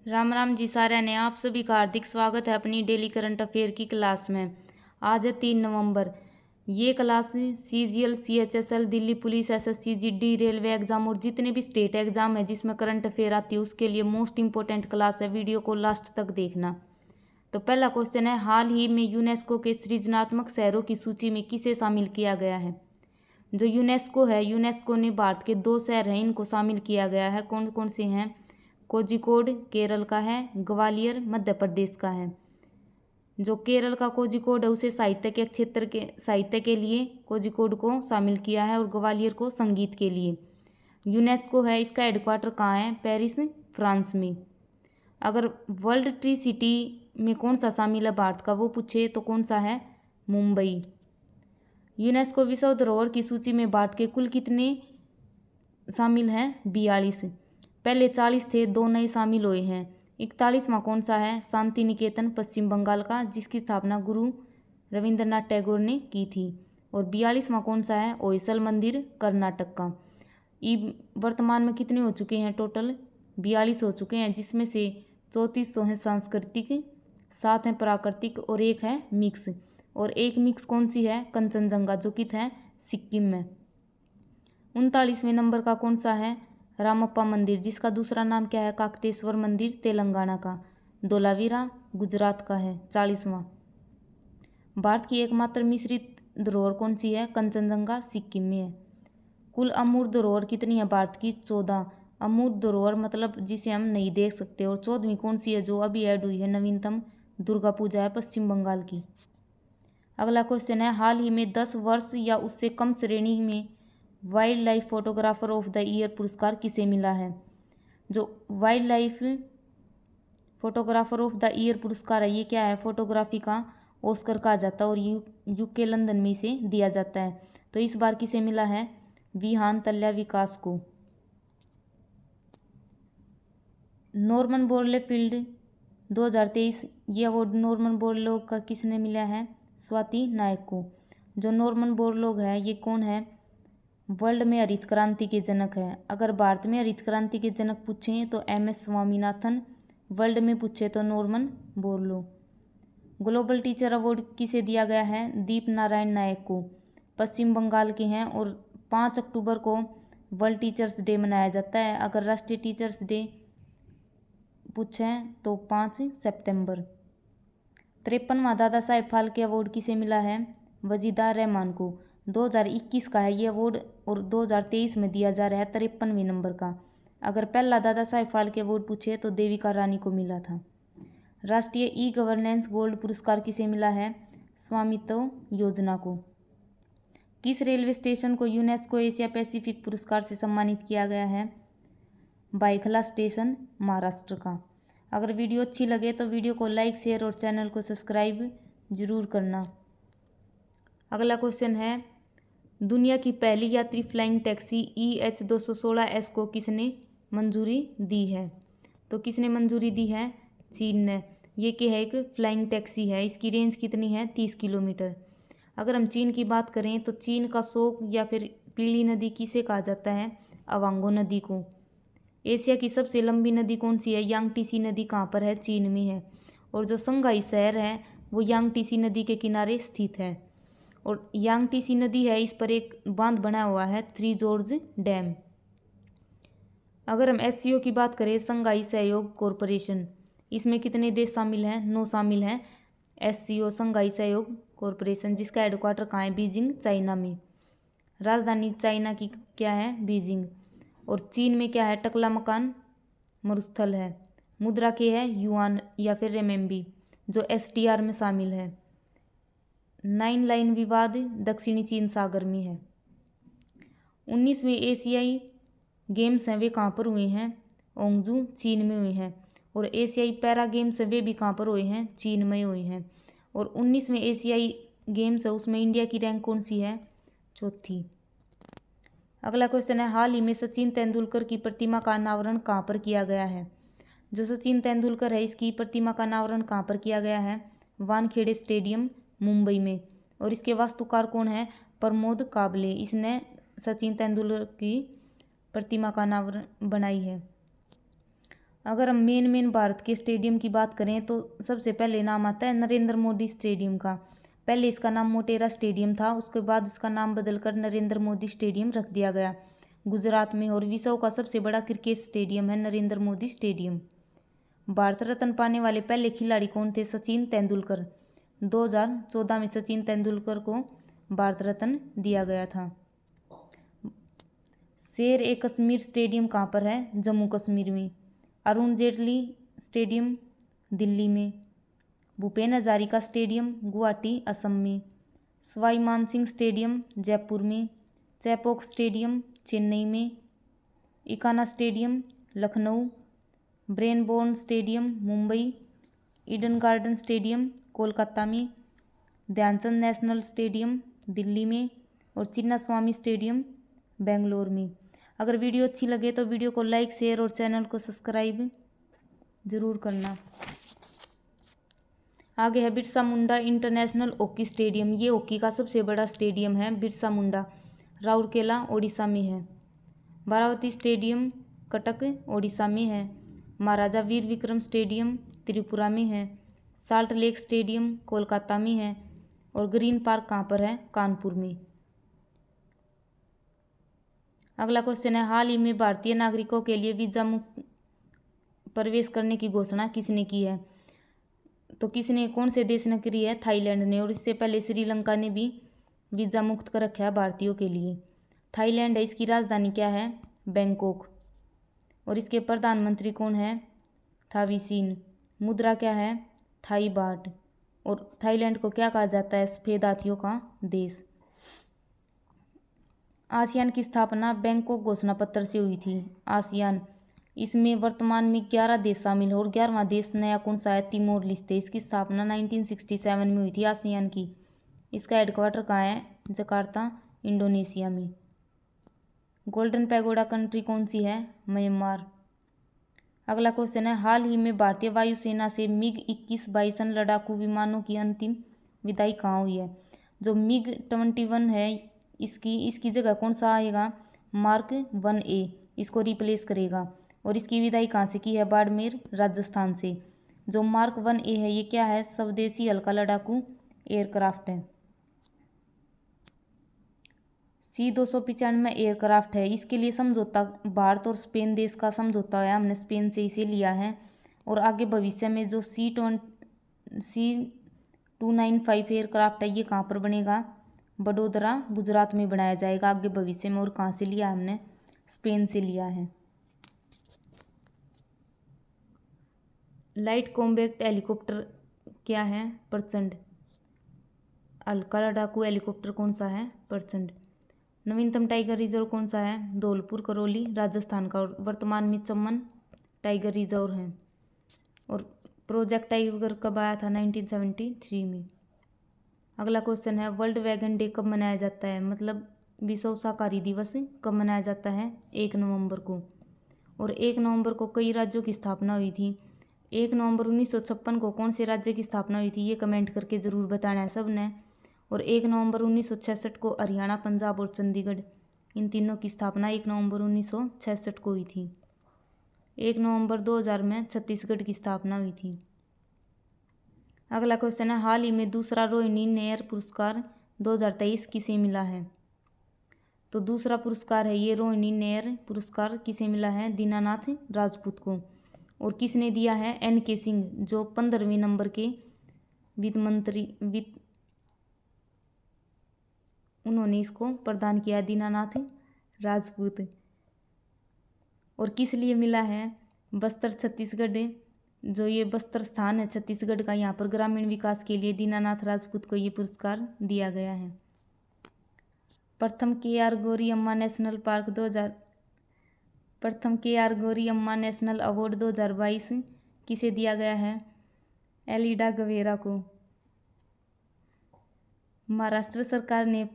राम राम जी सारे ने आप सभी का हार्दिक स्वागत है अपनी डेली करंट अफेयर की क्लास में। आज है 3 नवंबर। ये class CGL CHSL Delhi police SSC GD railway exam और जितने भी स्टेट एग्जाम है जिसमें करंट अफेयर आती है उसके लिए मोस्ट इंपॉर्टेंट क्लास है। वीडियो को लास्ट तक देखना। तो पहला क्वेश्चन है, हाल ही में यूनेस्को के सृजनात्मक शहरों की सूची में किसे शामिल किया गया है। जो यूनेस्को है, यूनेस्को ने भारत के 2 शहर हैं इनको शामिल किया गया है। कौन कौन से हैं? कोझिकोड केरल का है, ग्वालियर मध्य प्रदेश का है। जो केरल का कोझिकोड है उसे साहित्य के क्षेत्र के साहित्य के लिए कोझिकोड को शामिल किया है और ग्वालियर को संगीत के लिए। यूनेस्को है, इसका हेडक्वार्टर कहाँ है? पेरिस फ्रांस में। अगर वर्ल्ड ट्री सिटी में कौन सा शामिल है भारत का वो पूछे तो कौन सा है? मुंबई। यूनेस्को विश्व धरोहर की सूची में भारत के कुल कितने शामिल हैं? 42। पहले 40 थे, 2 नए शामिल हुए हैं। 41वां कौन सा है? शांति निकेतन पश्चिम बंगाल का, जिसकी स्थापना गुरु रविंद्रनाथ टैगोर ने की थी। और 42वां कौन सा है? होयसल मंदिर कर्नाटक का। वर्तमान में कितने हो चुके हैं? टोटल 42 हो चुके हैं, जिसमें से 3400 हैं सांस्कृतिक, 7 हैं प्राकृतिक और 1 है मिक्स। और एक मिक्स कौन सी है? कंचनजंगा, जो कि है सिक्किम में। 39वें नंबर का कौन सा है? रामप्पा मंदिर, जिसका दूसरा नाम क्या है? काकतेश्वर मंदिर, तेलंगाना का। धोलावीरा गुजरात का है। 40वां। भारत की एकमात्र मिश्रित धरोहर कौन सी है? कंचनजंगा सिक्किम में है। कुल अमूर्त धरोहर कितनी है भारत की? 14। अमूर्त धरोहर मतलब जिसे हम नहीं देख सकते। और 14वीं कौन सी है जो अभी ऐड हुई है? नवीनतम दुर्गा पूजा है पश्चिम बंगाल की। अगला क्वेश्चन है, हाल ही में 10 वर्ष या उससे कम श्रेणी में wild life photographer of the year पुरस्कार किसे मिला है? जो wild life photographer of the year पुरस्कार है ये क्या है? फोटोग्राफी का ऑस्कर कहा जाता है और यूके लंदन में इसे दिया जाता है। तो इस बार किसे मिला है? विहान तल्या विकास को। नॉर्मन बोरले फील्ड 2023 ये अवार्ड नॉर्मन बोरलोग का किसने मिला है? स्वाति नायक को। जो नॉर्मन बोरलोग है ये कौन है? वर्ल्ड में हरित क्रांति के जनक है। अगर भारत में हरित क्रांति के जनक पूछें तो MS स्वामीनाथन, वर्ल्ड में पूछे तो Norman Borlaug. Global teacher award किसे दिया गया है? दीप नारायण नायक को। पश्चिम बंगाल के हैं और 5 अक्टूबर को वर्ल्ड टीचर्स डे मनाया जाता है। अगर राष्ट्रीय टीचर्स डे पूछें तो 5 सितंबर। 53वां दादा साहेब फाल्के अवार्ड किसे मिला है? वजीदा रहमान को। 2021 का है ये अवार्ड और 2023 में दिया जा रहा है 53वें नंबर का। अगर पहला दादा साहेब फाल्के अवार्ड पूछे तो देविका रानी को मिला था। राष्ट्रीय ई गवर्नेंस गोल्ड पुरस्कार किसे मिला है? स्वामित्व योजना को। किस रेलवे स्टेशन को यूनेस्को एशिया पैसिफिक पुरस्कार से सम्मानित किया गया है? बाइखला स्टेशन महाराष्ट्र का। अगर वीडियो अच्छी लगे तो वीडियो को लाइक शेयर और चैनल को सब्सक्राइब जरूर करना। अगला क्वेश्चन है, दुनिया की पहली यात्री फ्लाइंग टैक्सी EH216S को किसने मंजूरी दी है? तो किसने मंजूरी दी है? चीन ने। ये क्या है? एक फ्लाइंग टैक्सी है। इसकी रेंज कितनी है? 30 किलोमीटर। अगर हम चीन की बात करें तो चीन का शोक या फिर पीली नदी किसे कहा जाता है? अवांगो नदी को। एशिया की सबसे लंबी नदी कौन सी है? यांगटीसी नदी कहाँ पर है? चीन में है। और जो शंघाई शहर है वो यांगटीसी नदी के किनारे स्थित है। और यांगटीसी नदी है, इस पर एक बांध बना हुआ है, 3 जॉर्ज डैम। अगर हम SCO की बात करें, शंघाई सहयोग कॉरपोरेशन, इसमें कितने देश शामिल हैं? 9 शामिल हैं। SCO शंघाई सहयोग कॉरपोरेशन, जिसका हेडक्वार्टर कहाँ है? बीजिंग चाइना में। राजधानी चाइना की क्या है? बीजिंग। और चीन में क्या है? टकलामकान मरुस्थल है। मुद्रा के है युआन या फिर रेमेंबी, जो SDR में शामिल है। 9 लाइन विवाद दक्षिणी चीन सागर में है। 19वें एशियाई गेम्स हैं वे कहाँ पर हुए हैं? ओंगजू चीन में हुए हैं। और एशियाई पैरा गेम्स वे भी कहाँ पर हुए हैं? चीन में हुए हैं। और 19वें एशियाई गेम्स है उसमें इंडिया की रैंक कौन सी है? चौथी। अगला क्वेश्चन है, हाल ही में सचिन तेंदुलकर की प्रतिमा का अनावरण कहाँ पर किया गया है? जो सचिन तेंदुलकर है इसकी प्रतिमा का अनावरण कहाँ पर किया गया है? वानखेड़े स्टेडियम मुंबई में। और इसके वास्तुकार कौन है? प्रमोद काबले। इसने सचिन तेंदुलकर की प्रतिमा का अनावरण बनाई है। अगर हम मेन भारत के स्टेडियम की बात करें तो सबसे पहले नाम आता है नरेंद्र मोदी स्टेडियम का। पहले इसका नाम मोटेरा स्टेडियम था, उसके बाद इसका नाम बदलकर नरेंद्र मोदी स्टेडियम रख दिया गया गुजरात में। और विश्व का सबसे बड़ा क्रिकेट स्टेडियम है नरेंद्र मोदी स्टेडियम। भारत रत्न पाने वाले पहले खिलाड़ी कौन थे? सचिन तेंदुलकर। 2014 में सचिन तेंदुलकर को भारत रत्न दिया गया था। शेर ए कश्मीर स्टेडियम कहाँ पर है? जम्मू कश्मीर में। अरुण जेटली स्टेडियम दिल्ली में। भूपेन हजारिका स्टेडियम गुवाहाटी असम में। सवाई मानसिंह स्टेडियम जयपुर में। चैपॉक स्टेडियम चेन्नई में। Ekana stadium Lucknow. Brabourne stadium Mumbai. Eden garden stadium Kolkata में। ध्यानचंद नेशनल स्टेडियम दिल्ली में। और चिन्नास्वामी स्टेडियम बेंगलोर में। अगर वीडियो अच्छी लगे तो वीडियो को लाइक शेयर और चैनल को सब्सक्राइब जरूर करना। आगे है Birsa Munda international hockey stadium. ये हॉकी का सबसे बड़ा स्टेडियम है बिरसा मुंडा, राउरकेला ओडिशा में है। बारावती स्टेडियम कटक ओडिशा में है। महाराजा वीर विक्रम स्टेडियम त्रिपुरा में है। साल्ट लेक स्टेडियम कोलकाता में है। और ग्रीन पार्क कहाँ पर है? कानपुर में। अगला क्वेश्चन है हाल ही में भारतीय नागरिकों के लिए वीजा मुक्त प्रवेश करने की घोषणा किसने की है? तो किसने, कौन से देश ने करी है? थाईलैंड ने। और इससे पहले श्रीलंका ने भी वीजा मुक्त कर रखा है भारतीयों के लिए। थाईलैंड है, इसकी राजधानी क्या है? बैंकॉक। और इसके प्रधानमंत्री कौन है? थावीसीन। मुद्रा क्या है? थाई बाट। और थाईलैंड को क्या कहा जाता है? सफेद हाथियों का देश। आसियान की स्थापना बैंकॉक घोषणा पत्र से हुई थी। आसियान, इसमें वर्तमान में 11 देश शामिल हैं और 11वां देश नया कौन सा है? Timor Leste. इसकी स्थापना 1967 में हुई थी आसियान की। इसका हेडक्वार्टर कहाँ है? जकार्ता इंडोनेशिया में। गोल्डन पैगोडा कंट्री कौन सी है? म्यांमार। अगला क्वेश्चन है हाल ही में भारतीय वायुसेना से MiG-21 बाइसन लड़ाकू विमानों की अंतिम विदाई कहाँ हुई है? जो MiG-21 है इसकी जगह कौन सा आएगा? मार्क 1A इसको रिप्लेस करेगा। और इसकी विदाई कहाँ से की है? बाड़मेर राजस्थान से। जो मार्क 1A है ये क्या है? स्वदेशी हल्का लड़ाकू एयरक्राफ्ट है। C-295 एयरक्राफ्ट है। इसके लिए समझौता भारत और स्पेन देश का समझौता है, हमने स्पेन से इसे लिया है। और आगे भविष्य में जो C-295 एयरक्राफ्ट है ये कहाँ पर बनेगा? बड़ोदरा गुजरात में बनाया जाएगा आगे भविष्य में। और कहाँ से लिया हमने? स्पेन से लिया है। लाइट कॉम्बैक्ट हेलीकॉप्टर क्या है? प्रचंड। हल्का लड़ाकू हेलीकॉप्टर कौन सा है? प्रचंड। नवीनतम टाइगर रिजर्व कौन सा है? धौलपुर करौली राजस्थान का। और वर्तमान में चमन टाइगर रिजर्व है। और प्रोजेक्ट टाइगर कब आया था? 1973 में। अगला क्वेश्चन है वर्ल्ड वैगन डे कब मनाया जाता है? मतलब विश्व शाकाहारी दिवस कब मनाया जाता है? 1 नवंबर को। और 1 नवंबर को कई राज्यों की स्थापना हुई थी। 1 नवंबर 1956 को कौन से राज्य की स्थापना हुई थी? ये कमेंट करके ज़रूर बताना है सब ने। और 1 नवंबर 1966 को हरियाणा, पंजाब और चंडीगढ़ इन तीनों की स्थापना 1 नवंबर 1966 को हुई थी। 1 नवंबर 2000 में छत्तीसगढ़ की स्थापना हुई थी। अगला क्वेश्चन है हाल ही में दूसरा रोहिणी नेयर पुरस्कार 2023 किसे मिला है? तो दूसरा पुरस्कार है ये रोहिणी नेयर पुरस्कार किसे मिला है? दीनानाथ राजपूत को। और किसने दिया है? NK सिंह, जो 15वें नंबर के वित्त मंत्री उन्होंने इसको प्रदान किया, दीनानाथ राजपूत। और किस लिए मिला है? बस्तर छत्तीसगढ़, जो ये बस्तर स्थान है छत्तीसगढ़ का, यहाँ पर ग्रामीण विकास के लिए दीनानाथ राजपूत को ये पुरस्कार दिया गया है। प्रथम KR गौरी अम्मा नेशनल अवार्ड 2022 किसे दिया गया है? एलिडा गवेरा को। महाराष्ट्र सरकार ने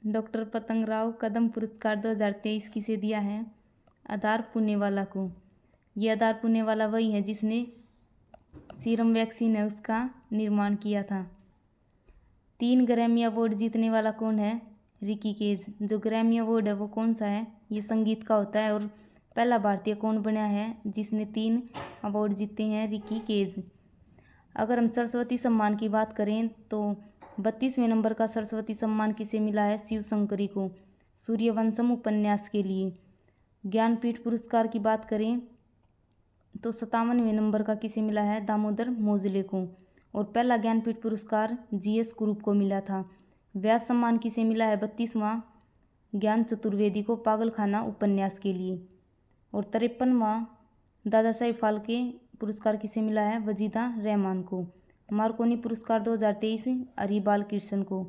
डॉक्टर पतंगराव कदम पुरस्कार 2023 किसे दिया है? आधार पुणेवाला को। ये आधार पुणेवाला वही है जिसने सीरम वैक्सीन है उसका निर्माण किया था। 3 ग्रैमी अवार्ड जीतने वाला कौन है? रिकी केज। जो ग्रैमी अवार्ड है वो कौन सा है? ये संगीत का होता है। और पहला भारतीय कौन बना है जिसने 3 अवार्ड जीते हैं? रिकी केज। अगर हम सरस्वती सम्मान की बात करें तो 32वें नंबर का सरस्वती सम्मान किसे मिला है? शिव शंकरी को, सूर्यवंशम उपन्यास के लिए। ज्ञानपीठ पुरस्कार की बात करें तो 57वें नंबर का किसे मिला है? दामोदर मोजले को। और पहला ज्ञानपीठ पुरस्कार जीएस ग्रुप को मिला था। व्यास सम्मान किसे मिला है? 32वां ज्ञान चतुर्वेदी को, पागलखाना उपन्यास के लिए। और 53वां दादा साहेब फाल्के पुरस्कार किसे मिला है? वजीदा रहमान को। मार्कोनी पुरस्कार 2023 हरि बालकृष्ण को।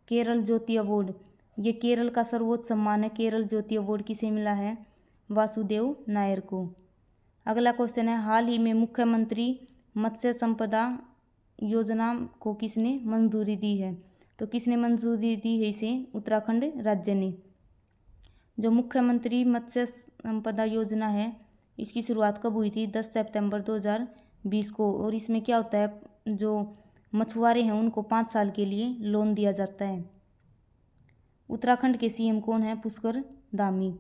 केरल ज्योति अवार्ड, ये केरल का सर्वोच्च सम्मान है। केरल ज्योति अवार्ड किसे मिला है? वासुदेव नायर को। अगला क्वेश्चन है, हाल ही में मुख्यमंत्री मत्स्य संपदा योजना को किसने मंजूरी दी है? तो किसने मंजूरी दी है इसे? उत्तराखंड राज्य ने। जो मुख्यमंत्री मत्स्य संपदा योजना है इसकी शुरुआत कब हुई थी? 10 सितंबर 2020 को। और इसमें क्या होता है, जो मछुआरे हैं उनको 5 साल के लिए लोन दिया जाता है। उत्तराखंड के सीएम कौन है? पुष्कर धामी।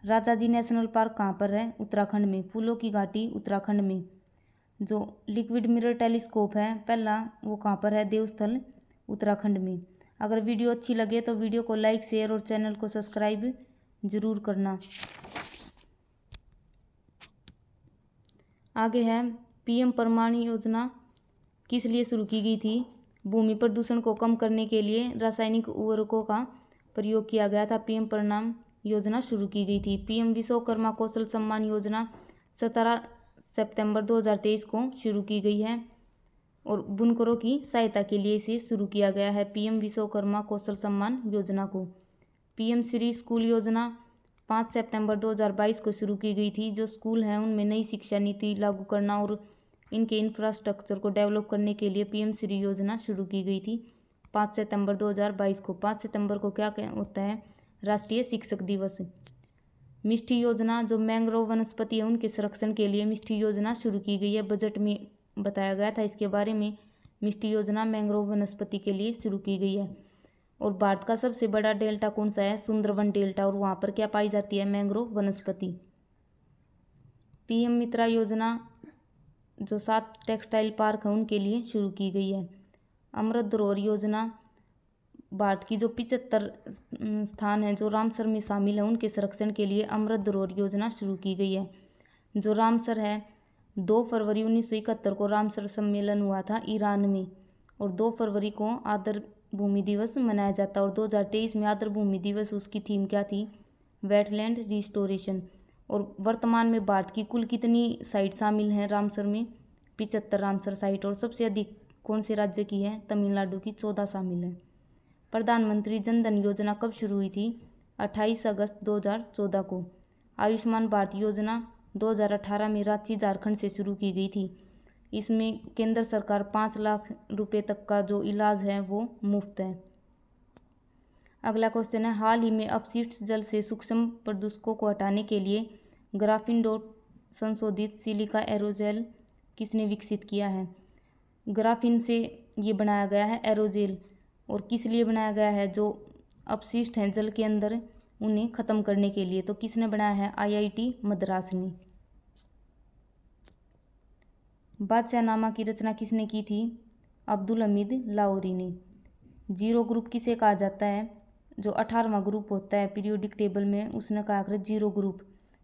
राजाजी नेशनल पार्क कहाँ पर है? उत्तराखंड में। फूलों की घाटी उत्तराखंड में। जो लिक्विड मिरर टेलीस्कोप है पहला, वो कहाँ पर है? देवस्थल उत्तराखंड में। अगर वीडियो अच्छी लगे तो वीडियो को लाइक, शेयर और चैनल को सब्सक्राइब जरूर करना। आगे है, पीएम परमाणु योजना किस लिए शुरू की गई थी? भूमि प्रदूषण को कम करने के लिए रासायनिक उर्वरकों का प्रयोग किया गया था। पीएम परमाणु योजना शुरू की गई थी। पीएम विश्वकर्मा कौशल सम्मान योजना 17 सितंबर 2023 को शुरू की गई है और बुनकरों की सहायता के लिए इसे शुरू किया गया है, पीएम विश्वकर्मा कौशल सम्मान योजना को। पीएम श्री स्कूल योजना 5 सितंबर 2022 को शुरू की गई थी। जो स्कूल हैं उनमें नई शिक्षा नीति लागू करना और इनके इंफ्रास्ट्रक्चर को डेवलप करने के लिए पीएम श्री योजना शुरू की गई थी 5 सितंबर 2022 को। 5 सितंबर को क्या होता है? राष्ट्रीय शिक्षक दिवस। मिष्टी योजना, जो मैंग्रोव वनस्पति है उनके संरक्षण के लिए मिष्टी योजना शुरू की गई है। बजट में बताया गया था इसके बारे में। मिष्टी योजना मैंग्रोव वनस्पति के लिए शुरू की गई है। और भारत का सबसे बड़ा डेल्टा कौन सा है? सुंदरवन डेल्टा। और वहाँ पर क्या पाई जाती है? मैंग्रोव वनस्पति। पीएम मित्रा योजना, जो 7 टेक्सटाइल पार्क हैं उनके लिए शुरू की गई है। अमृत धरोहर योजना, भारत की जो 75 स्थान हैं जो रामसर में शामिल हैं उनके संरक्षण के लिए अमृत धरोहर योजना शुरू की गई है। जो रामसर है, 2 फरवरी 1971 को रामसर सम्मेलन हुआ था ईरान में और 2 फरवरी को आदर भूमि दिवस मनाया जाता है। और 2023 में आदर भूमि दिवस, उसकी थीम क्या थी? Wetland restoration. और वर्तमान में भारत की कुल कितनी साइट शामिल हैं रामसर में? 75 रामसर साइट। और सबसे अधिक कौन से राज्य की है? तमिलनाडु की 14 शामिल है। प्रधानमंत्री जन धन योजना कब शुरू हुई थी? 28 अगस्त 2014 को। आयुष्मान भारत योजना 2018 में रांची झारखंड से शुरू की गई थी। इसमें केंद्र सरकार 5 लाख रुपए तक का जो इलाज है वो मुफ्त है। अगला क्वेश्चन है, हाल ही में अपशिष्ट जल से सूक्ष्म प्रदूषकों को हटाने के लिए ग्राफीन डॉट संशोधित सिलिका एरोजेल किसने विकसित किया है? ग्राफीन से ये बनाया गया है एरोजेल। और किस लिए बनाया गया है? जो अपशिष्ट हैं जल के अंदर उन्हें ख़त्म करने के लिए। तो किसने बनाया है? आईआईटी मद्रास ने। बादशाहनामा की रचना किसने की थी? अब्दुल हमीद लाहौरी ने। जीरो ग्रुप किसे कहा जाता है? जो 18वां ग्रुप होता है पीरियोडिक टेबल में उसने कहा कर जीरो ग्रुप।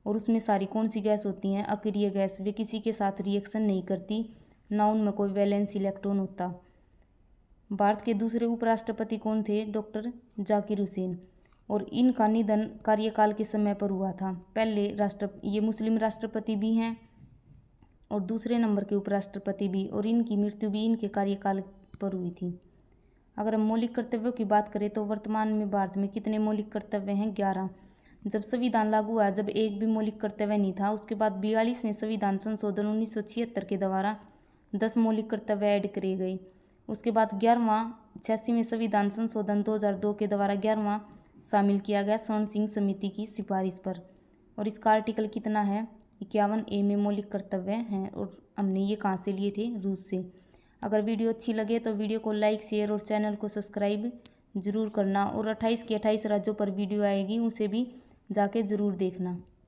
और उसमें सारी कौन सी गैस होती हैं? अक्रिय गैस। वे किसी के साथ रिएक्शन नहीं करती, ना उनमें कोई वैलेंस इलेक्ट्रॉन होता। भारत के दूसरे उपराष्ट्रपति कौन थे? डॉक्टर जाकिर हुसैन। और इनका निधन कार्यकाल के समय पर हुआ था। पहले ये मुस्लिम राष्ट्रपति भी हैं और दूसरे नंबर के उपराष्ट्रपति भी, और इनकी मृत्यु भी इनके कार्यकाल पर हुई थी। अगर हम मौलिक कर्तव्यों की बात करें तो वर्तमान में भारत में कितने मौलिक कर्तव्य हैं? 11। जब संविधान लागू हुआ, जब एक भी मौलिक कर्तव्य नहीं था, उसके बाद 42वें संविधान संशोधन 1976 के द्वारा 10 मौलिक कर्तव्य ऐड करे गए। उसके बाद 86वें संविधान संशोधन 2002 के द्वारा 11वां शामिल किया गया स्वर्ण सिंह समिति की सिफारिश पर। और इसका आर्टिकल कितना है? 51A में मौलिक कर्तव्य हैं। और हमने ये कहाँ से लिए थे? रूस से। अगर वीडियो अच्छी लगे तो वीडियो को लाइक, शेयर और चैनल को सब्सक्राइब जरूर करना। और 28 के 28 राज्यों पर वीडियो आएगी, उसे भी जाके ज़रूर देखना।